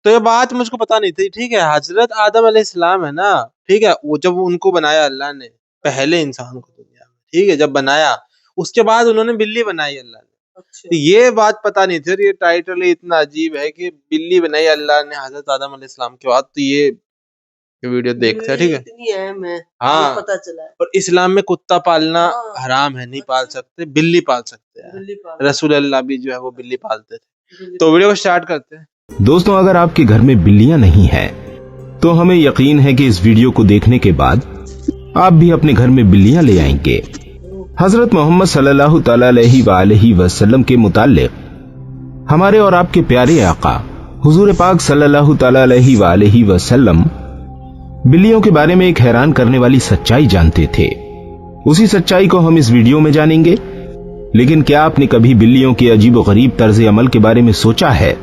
تو یہ بات مجھ کو پتا نہیں تھی. ٹھیک ہے, حضرت آدم علیہ السلام ہے نا, ٹھیک ہے, وہ جب ان کو بنایا اللہ نے, پہلے انسان کو دنیا میں, ٹھیک ہے, جب بنایا اس کے بعد انہوں نے بلی بنائی اللہ نے. تو یہ بات پتا نہیں تھی, اور یہ ٹائٹل اتنا عجیب ہے کہ بلی بنائی اللہ نے حضرت آدم علیہ السلام کے بعد. تو یہ ویڈیو دیکھتے ہیں, ٹھیک ہے. اتنی اہم ہے, ہاں, پتا چلا ہے. اور اسلام میں کتا پالنا حرام ہے, نہیں پال سکتے, بلی پال سکتے ہیں. رسول اللہ بھی جو ہے وہ بلی پالتے تھے. تو ویڈیو کو سٹارٹ کرتے ہیں. دوستوں, اگر آپ کے گھر میں بلیاں نہیں ہیں تو ہمیں یقین ہے کہ اس ویڈیو کو دیکھنے کے بعد آپ بھی اپنے گھر میں بلیاں لے آئیں گے. حضرت محمد صلی اللہ تعالی علیہ وآلہ وسلم کے متعلق ہمارے اور آپ کے پیارے آقا حضور پاک صلی اللہ تعالی علیہ وآلہ وسلم بلیوں کے بارے میں ایک حیران کرنے والی سچائی جانتے تھے. اسی سچائی کو ہم اس ویڈیو میں جانیں گے. لیکن کیا آپ نے کبھی بلیوں کے عجیب و غریب طرز عمل کے بارے میں سوچا ہے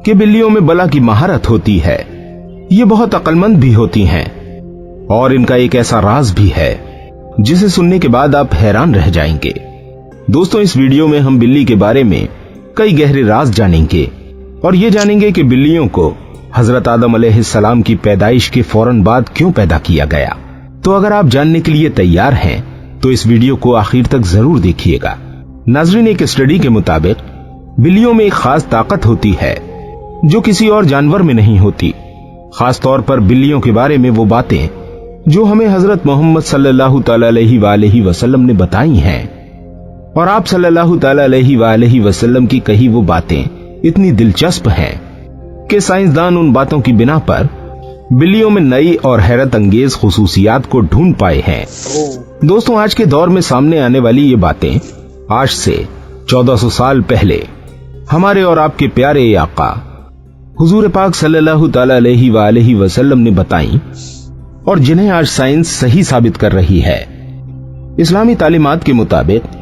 کہ بلیوں میں بلا کی مہارت ہوتی ہے؟ یہ بہت عقل مند بھی ہوتی ہیں, اور ان کا ایک ایسا راز بھی ہے جسے سننے کے بعد آپ حیران رہ جائیں گے. دوستوں, اس ویڈیو میں ہم بلی کے بارے میں کئی گہرے راز جانیں گے, اور یہ جانیں گے کہ بلیوں کو حضرت آدم علیہ السلام کی پیدائش کے فوراً بعد کیوں پیدا کیا گیا. تو اگر آپ جاننے کے لیے تیار ہیں تو اس ویڈیو کو آخر تک ضرور دیکھیے گا. ناظرین, ایک اسٹڈی کے مطابق بلیوں میں ایک خاص طاقت ہوتی ہے جو کسی اور جانور میں نہیں ہوتی. خاص طور پر بلیوں کے بارے میں وہ باتیں جو ہمیں حضرت محمد صلی اللہ تعالی علیہ وآلہ وسلم نے بتائی ہیں, اور آپ صلی اللہ تعالی علیہ وآلہ وسلم کی کہی وہ باتیں اتنی دلچسپ ہیں کہ سائنسدان ان باتوں کی بنا پر بلیوں میں نئی اور حیرت انگیز خصوصیات کو ڈھونڈ پائے ہیں. دوستوں, آج کے دور میں سامنے آنے والی یہ باتیں آج سے 1400 سال پہلے ہمارے اور آپ کے پیارے آقا حضور پاک صلی اللہ تعالی علیہ وآلہ وسلم نے بتائیں, اور جنہیں آج سائنس صحیح ثابت کر رہی ہے. اسلامی تعلیمات کے مطابق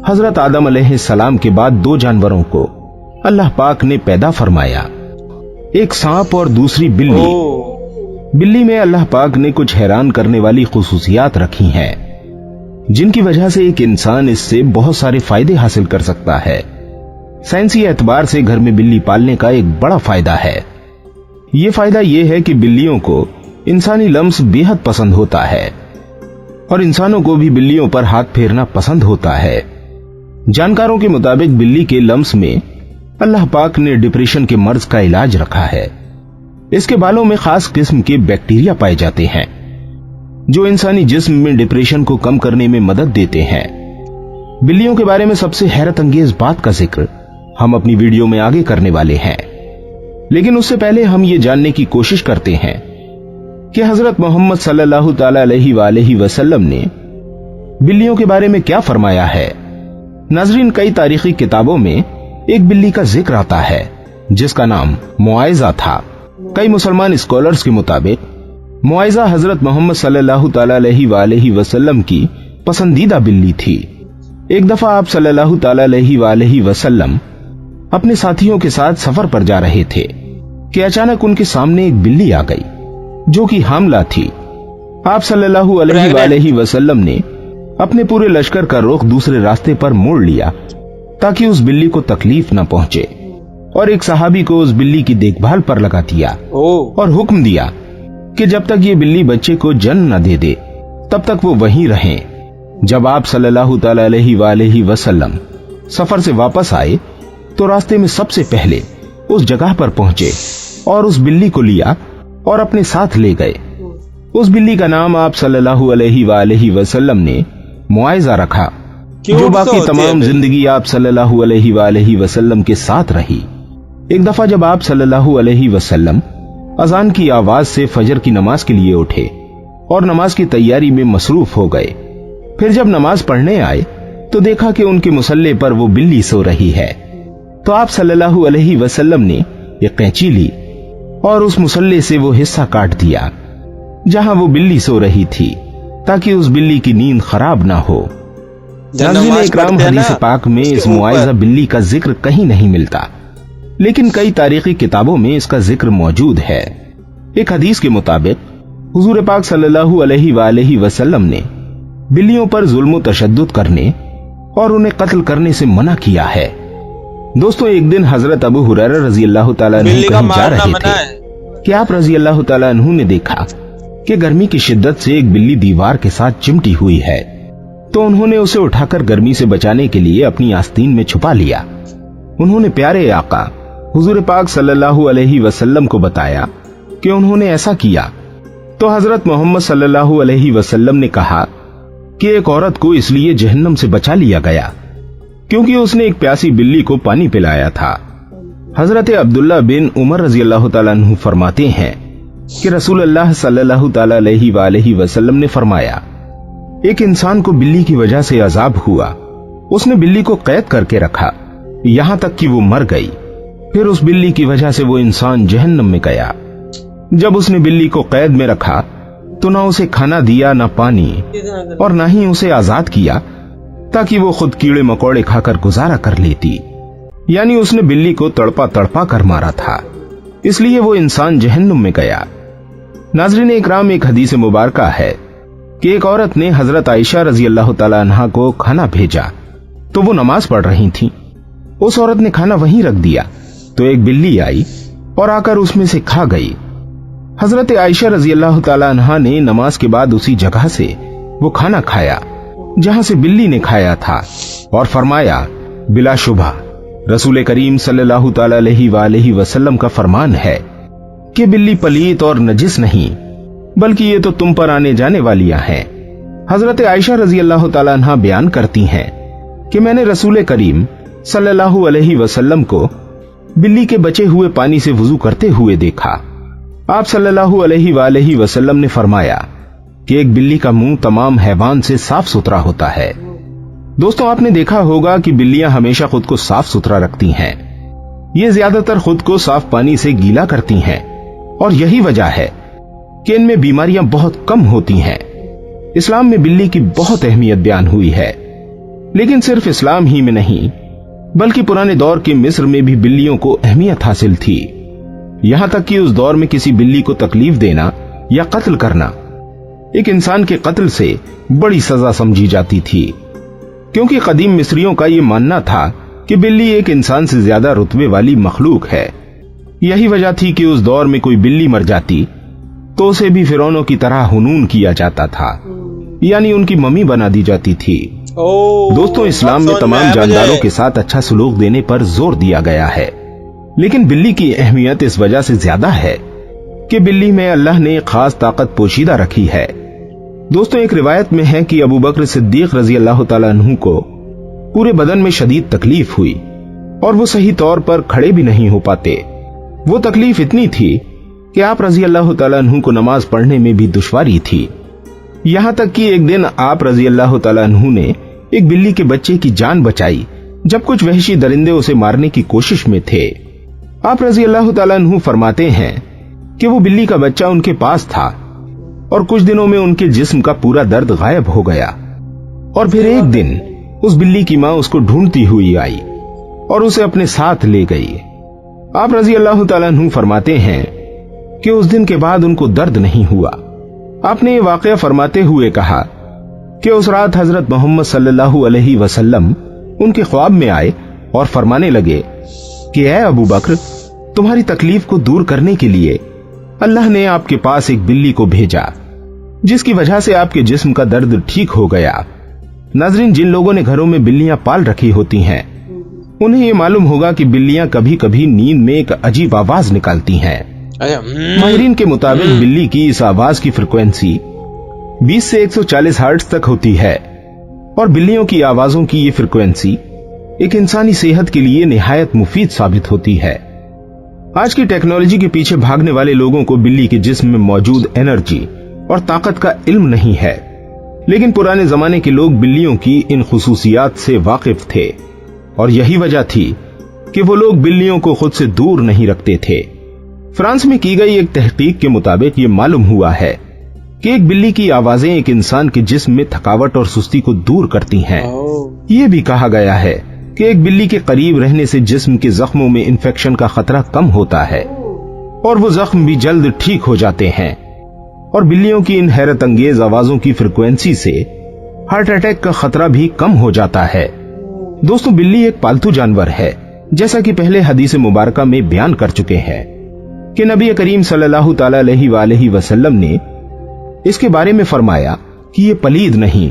حضرت آدم علیہ السلام کے بعد دو جانوروں کو اللہ پاک نے پیدا فرمایا, ایک سانپ اور دوسری بلی. بلی میں اللہ پاک نے کچھ حیران کرنے والی خصوصیات رکھی ہیں جن کی وجہ سے ایک انسان اس سے بہت سارے فائدے حاصل کر سکتا ہے. سائنسی اعتبار سے گھر میں بلی پالنے کا ایک بڑا فائدہ ہے. یہ فائدہ یہ ہے کہ بلیوں کو انسانی لمس بے حد پسند ہوتا ہے, اور انسانوں کو بھی بلیوں پر ہاتھ پھیرنا پسند ہوتا ہے. جانکاروں کے مطابق بلی کے لمس میں اللہ پاک نے ڈپریشن کے مرض کا علاج رکھا ہے. اس کے بالوں میں خاص قسم کے بیکٹیریا پائے جاتے ہیں جو انسانی جسم میں ڈپریشن کو کم کرنے میں مدد دیتے ہیں. بلیوں کے بارے میں سب سے حیرت انگیز بات کا ذکر ہم اپنی ویڈیو میں آگے کرنے والے ہیں, لیکن اس سے پہلے ہم یہ جاننے کی کوشش کرتے ہیں کہ حضرت محمد صلی اللہ تعالی علیہ وآلہ وسلم نے بلیوں کے بارے میں کیا فرمایا ہے. ناظرین, کئی تاریخی کتابوں میں ایک بلی کا ذکر آتا ہے جس کا نام معائزہ تھا. کئی مسلمان اسکالرز کے مطابق معائزہ حضرت محمد صلی اللہ تعالی علیہ وآلہ وسلم کی پسندیدہ بلی تھی. ایک دفعہ آپ صلی اللہ تعالی علیہ وآلہ وسلم اپنے ساتھیوں کے ساتھ سفر پر جا رہے تھے کہ اچانک ان کے سامنے ایک بلی آ گئی جو کہ حاملہ تھی. آپ صلی اللہ علیہ وآلہ وسلم نے اپنے پورے لشکر کا رخ دوسرے راستے پر موڑ لیا تاکہ اس بلی کو تکلیف نہ پہنچے, اور ایک صحابی کو اس بلی کی دیکھ بھال پر لگا دیا اور حکم دیا کہ جب تک یہ بلی بچے کو جنم نہ دے دے تب تک وہ وہیں رہیں. جب آپ صلی اللہ تعالی علیہ وآلہ وسلم سفر سے واپس آئے تو راستے میں سب سے پہلے اس جگہ پر پہنچے اور اس بلی کو لیا اور اپنے ساتھ لے گئے. اس بلی کا نام آپ صلی اللہ علیہ وآلہ وسلم نے معائزہ رکھا, جو باقی تمام زندگی آپ صلی اللہ علیہ وآلہ وسلم کے ساتھ رہی. ایک دفعہ جب آپ صلی اللہ علیہ وسلم اذان کی آواز سے فجر کی نماز کے لیے اٹھے اور نماز کی تیاری میں مصروف ہو گئے, پھر جب نماز پڑھنے آئے تو دیکھا کہ ان کے مصلے پر وہ بلی سو رہی ہے. تو آپ صلی اللہ علیہ وسلم نے ایک قینچی لی اور اس مصلے سے وہ حصہ کاٹ دیا جہاں وہ بلی سو رہی تھی تاکہ اس بلی کی نیند خراب نہ ہو. ناظرین اکرام, حدیث پاک میں اس معائزہ بلی کا ذکر کہیں نہیں ملتا, لیکن کئی تاریخی کتابوں میں اس کا ذکر موجود ہے. ایک حدیث کے مطابق حضور پاک صلی اللہ علیہ وآلہ وسلم نے بلیوں پر ظلم و تشدد کرنے اور انہیں قتل کرنے سے منع کیا ہے. दोस्तों एक दिन हजरत अबू हुरैरा रजी अल्लाह ताला अन्हु बिल्ली का कहीं जा मारना रहे मना थे है। कि आप रजी अल्लाह ताला अन्हु ने देखा कि गर्मी की शिद्दत से एक बिल्ली दीवार के साथ चिमटी हुई है। तो उन्होंने उसे उठाकर गर्मी से बचाने के लिए अपनी आस्तीन में छुपा लिया। उन्होंने प्यारे आका हुजूर पाक सल्लल्लाहु अलैहि वसल्लम को बताया कि उन्होंने ऐसा किया। तो हजरत मोहम्मद सल्लल्लाहु अलैहि वसल्लम ने कहा कि एक औरत को इसलिए जहन्नम से बचा लिया गया क्योंकि उसने एक प्यासी बिल्ली को पानी पिलाया था। हजरत अब्दुल्ला बिन उमर रजी अल्लाह ताला अन्हु फरमाते हैं कि रसूल अल्लाह सल्लल्लाहु ताला अलैहि वसल्लम ने फरमाया, एक इंसान को बिल्ली की वजह से अजाब हुआ। उसने बिल्ली को कैद करके रखा यहां तक कि वो मर गई। फिर उस बिल्ली की वजह से वो इंसान जहन्नम में गया। जब उसने बिल्ली को कैद में रखा तो ना उसे खाना दिया, ना पानी, और ना ही उसे आजाद किया ताकि वो खुद कीड़े मकोड़े खाकर गुजारा कर लेती। यानी उसने बिल्ली को तड़पा तड़पा कर मारा था, इसलिए वो इंसान जहन्नुम में गया। नाज़रीन इकराम, एक हदीस मुबारका है कि एक औरत ने हजरत आयशा रजी अल्लाह ताला अन्हा को खाना भेजा तो वो नमाज पढ़ रही थी। उस औरत ने खाना वहीं रख दिया तो एक बिल्ली आई और आकर उसमें से खा गई। हजरत आयशा रजी अल्लाह ताला अन्हा ने नमाज के बाद उसी जगह से वो खाना खाया जहां से बिल्ली ने खाया था और फरमाया, बिलाशुबा रसूल करीम सल्लल्लाहु ताला अलैहि वसल्लम का फरमान है कि बिल्ली पलीत और नजिस नहीं बल्कि ये तो तुम पर आने जाने वालियां हैं। हजरत आयशा रजी अल्लाह ताला अन्हा बयान करती हैं कि मैंने रसूल करीम सल्लल्लाहु अलैहि वसल्लम को बिल्ली के बचे हुए पानी से वुजू करते हुए देखा। आप सल्लल्लाहु अलैहि वसल्लम ने फरमाया कि एक बिल्ली का मुंह तमाम हैवान से साफ सुथरा होता है। दोस्तों आपने देखा होगा कि बिल्लियां हमेशा खुद को साफ सुथरा रखती हैं। ये ज्यादातर खुद को साफ पानी से गीला करती हैं और यही वजह है कि इनमें बीमारियां बहुत कम होती हैं। इस्लाम में बिल्ली की बहुत अहमियत बयान हुई है, लेकिन सिर्फ इस्लाम ही में नहीं बल्कि पुराने दौर के मिस्र में भी बिल्लियों को अहमियत हासिल थी। यहां तक कि उस दौर में किसी बिल्ली को तकलीफ देना या कत्ल करना एक इंसान के कत्ल से बड़ी सजा समझी जाती थी, क्योंकि कदीम मिस्रियों का यह मानना था कि बिल्ली एक इंसान से ज्यादा रुतबे वाली मखलूक है। यही वजह थी कि उस दौर में कोई बिल्ली मर जाती तो उसे भी फिरौनों की तरह हुनून किया जाता था, यानी उनकी मम्मी बना दी जाती थी। दोस्तों इस्लाम में तमाम जानदारों के साथ अच्छा सलूक देने पर जोर दिया गया है, लेकिन बिल्ली की अहमियत इस वजह से ज्यादा है कि बिल्ली में अल्लाह ने खास ताकत पोशीदा रखी है। दोस्तों एक रिवायत में है कि अबू बकर सिद्दीक रजी अल्लाह ताला अन्हु को पूरे बदन में शदीद तकलीफ हुई और वो सही तौर पर खड़े भी नहीं हो पाते। वो तकलीफ इतनी थी कि आप रजी अल्लाह ताला अन्हु को नमाज पढ़ने में भी दुश्वारी थी। यहां तक कि एक दिन आप रजी अल्लाह ताला अन्हु ने एक बिल्ली के बच्चे की जान बचाई जब कुछ वहशी दरिंदे उसे मारने की कोशिश में थे। आप रजी अल्लाह ताला अन्हु फरमाते हैं कि वो बिल्ली का बच्चा उनके पास था और कुछ दिनों में उनके जिस्म का पूरा दर्द गायब हो गया। और फिर एक दिन उस बिल्ली की मां उसको ढूंढती हुई आई और उसे अपने साथ ले गई। आप रजी अल्लाह ताला अन्हु फरमाते हैं कि उस दिन के बाद उनको दर्द नहीं हुआ। आपने ये वाकया फरमाते हुए कहा कि उस रात हजरत मोहम्मद सल्लल्लाहु अलैहि वसल्लम उनके ख्वाब में आए और फरमाने लगे कि ऐ अबू बकर, तुम्हारी तकलीफ को दूर करने के लिए अल्लाह ने आपके पास एक बिल्ली को भेजा जिसकी वजह से आपके जिस्म का दर्द ठीक हो गया। नाजरीन, जिन लोगों ने घरों में बिल्लियां पाल रखी होती हैं उन्हें ये मालूम होगा कि बिल्लियां कभी कभी नींद में एक अजीब आवाज निकालती हैं। माहिरीन के मुताबिक बिल्ली की इस आवाज की फ्रिक्वेंसी 20 से 140 हर्ट्ज तक होती है और बिल्लियों की आवाजों की ये फ्रिक्वेंसी एक इंसानी सेहत के लिए निहायत मुफीद साबित होती है। आज की टेक्नोलॉजी के पीछे भागने वाले लोगों को बिल्ली के जिस्म में मौजूद एनर्जी और ताकत का इल्म नहीं है, लेकिन पुराने जमाने के लोग बिल्लियों की इन खुसूसियात से वाकिफ थे और यही वजह थी कि वो लोग बिल्लियों को खुद से दूर नहीं रखते थे। फ्रांस में की गई एक तहकीक के मुताबिक ये मालूम हुआ है कि एक बिल्ली की आवाजें एक इंसान के जिस्म में थकावट और सुस्ती को दूर करती हैं। ये भी कहा गया है कि एक बिल्ली के करीब रहने से जिस्म के जख्मों में इंफेक्शन का खतरा कम होता है और वो जख्म भी जल्द ठीक हो जाते हैं। और बिल्लियों की इन हैरत अंगेज आवाजों की फ्रिक्वेंसी से हार्ट अटैक का खतरा भी कम हो जाता है। दोस्तों बिल्ली एक पालतू जानवर है जैसा कि पहले हदीस मुबारका में बयान कर चुके हैं कि नबी करीम सल्लल्लाहु ताला अलैहि वसल्लम ने इसके बारे में फरमाया कि ये पलीद नहीं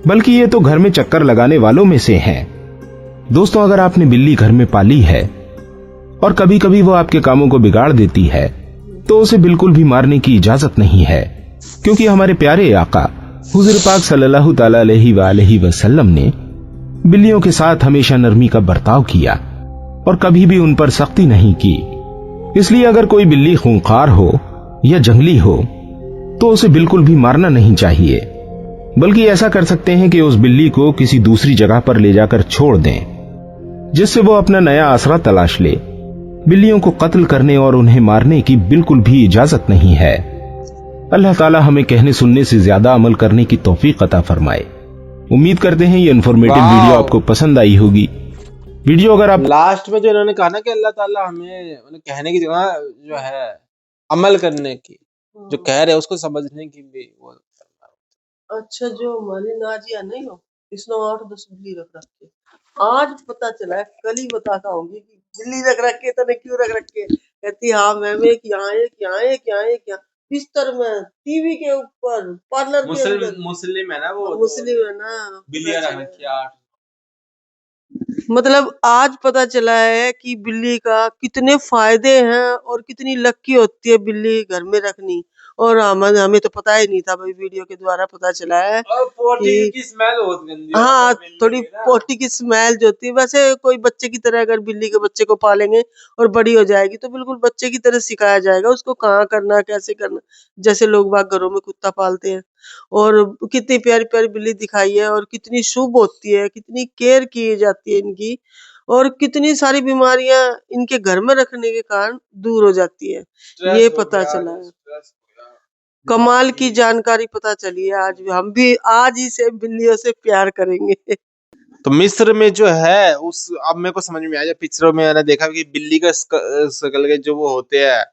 बल्कि ये तो घर में चक्कर लगाने वालों में से हैं। दोस्तों, अगर आपने बिल्ली घर में पाली है और कभी कभी वो आपके कामों को बिगाड़ देती है तो उसे बिल्कुल भी मारने की इजाजत नहीं है, क्योंकि हमारे प्यारे आका हुजूर पाक सल्लल्लाहु ताला अलैहि वसल्लम ने बिल्लियों के साथ हमेशा नरमी का बर्ताव किया और कभी भी उन पर सख्ती नहीं की। इसलिए अगर कोई बिल्ली खूंखार हो या जंगली हो तो उसे बिल्कुल भी मारना नहीं चाहिए, बल्कि ऐसा कर सकते हैं कि उस बिल्ली को किसी दूसरी जगह पर ले जाकर छोड़ दें, जिससे वो अपना नया आसरा तलाश ले। बिल्लियों को कत्ल करने और उन्हें मारने की बिल्कुल भी इजाजत नहीं है। अल्लाह ताला हमें कहने सुनने से ज्यादा अमल करने की तौफीक अता फरमाए। उम्मीद करते हैं ये इन्फॉर्मेटिव वीडियो आपको पसंद आई होगी। वीडियो अगर आप लास्ट में जो इन्होंने कहा ना कि अल्लाह ताला हमें कहने की जगह जो है अमल करने की, जो कह रहे हैं उसको समझने की भी वो। अच्छा, जो हमारी नाजिया नहीं हो, इसने 8-10 बिल्ली रख रखी, आज पता चला है, कल ही बताता होंगी कि बिल्ली रख रखे तने क्यों रख रखे। कहती हाँ मैम, एक यहाँ एक यहाँ एक यहाँ एक यहाँ, बिस्तर में, टीवी के ऊपर, पार्लर के अंदर। मुस्लिम है ना वो, मुस्लिम है ना, बिल्लियां रख रखी 8। मतलब आज पता चला है कि बिल्ली का कितने फायदे हैं और कितनी लक्की होती है बिल्ली घर में रखनी। और हमें तो पता ही नहीं था, भाई वीडियो के द्वारा पता चला है। और पोटी की स्मेल बहुत गंदी है। हाँ, थोड़ी पोटी की स्मेल जो होती है, वैसे कोई बच्चे की तरह अगर बिल्ली के बच्चे को पालेंगे और बड़ी हो जाएगी तो बिल्कुल बच्चे की तरह सिखाया जाएगा उसको, कहाँ करना कैसे करना, जैसे लोग बाग घरों में कुत्ता पालते हैं। और कितनी प्यारी प्यारी बिल्ली दिखाई है और कितनी शुभ होती है, कितनी केयर की जाती है इनकी, और कितनी सारी बीमारियां इनके घर में रखने के कारण दूर हो जाती है, ये पता चला है। कमाल की जानकारी पता चली है। आज हम भी आज ही से बिल्लियों से प्यार करेंगे। तो मिस्र में जो है उस, अब मेरे को समझ में आया, पिक्चरों में मैंने देखा कि बिल्ली का शक्ल के जो वो होते हैं,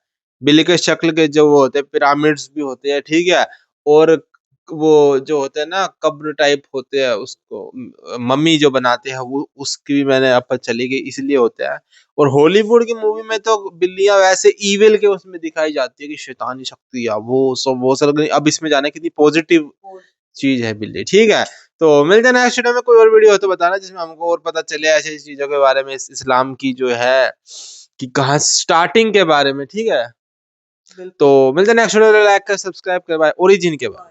बिल्ली के शक्ल के जो वो होते हैं पिरामिड्स भी होते हैं, ठीक है। और वो जो होते हैं ना कब्र टाइप होते हैं, उसको मम्मी जो बनाते हैं वो, उसकी भी मैंने अब पता चली गई इसलिए होते हैं। और हॉलीवुड की मूवी में तो बिल्लियां वैसे ईविल के उसमें दिखाई जाती है कि शैतानी शक्ति या वो सब। अब इसमें जाने कितनी पॉजिटिव चीज है बिल्ली, ठीक है। तो मिलते हैं नेक्स्ट वीडियो में, कोई और वीडियो हो तो बताना जिसमें हमको और पता चले ऐसी चीजों के बारे में, इस्लाम की जो है कि कहाँ स्टार्टिंग के बारे में, ठीक है। तो मिलते हैं नेक्स्ट वीडियो, लाइक कर सब्सक्राइब कर, बाय ओरिजिन के बाद।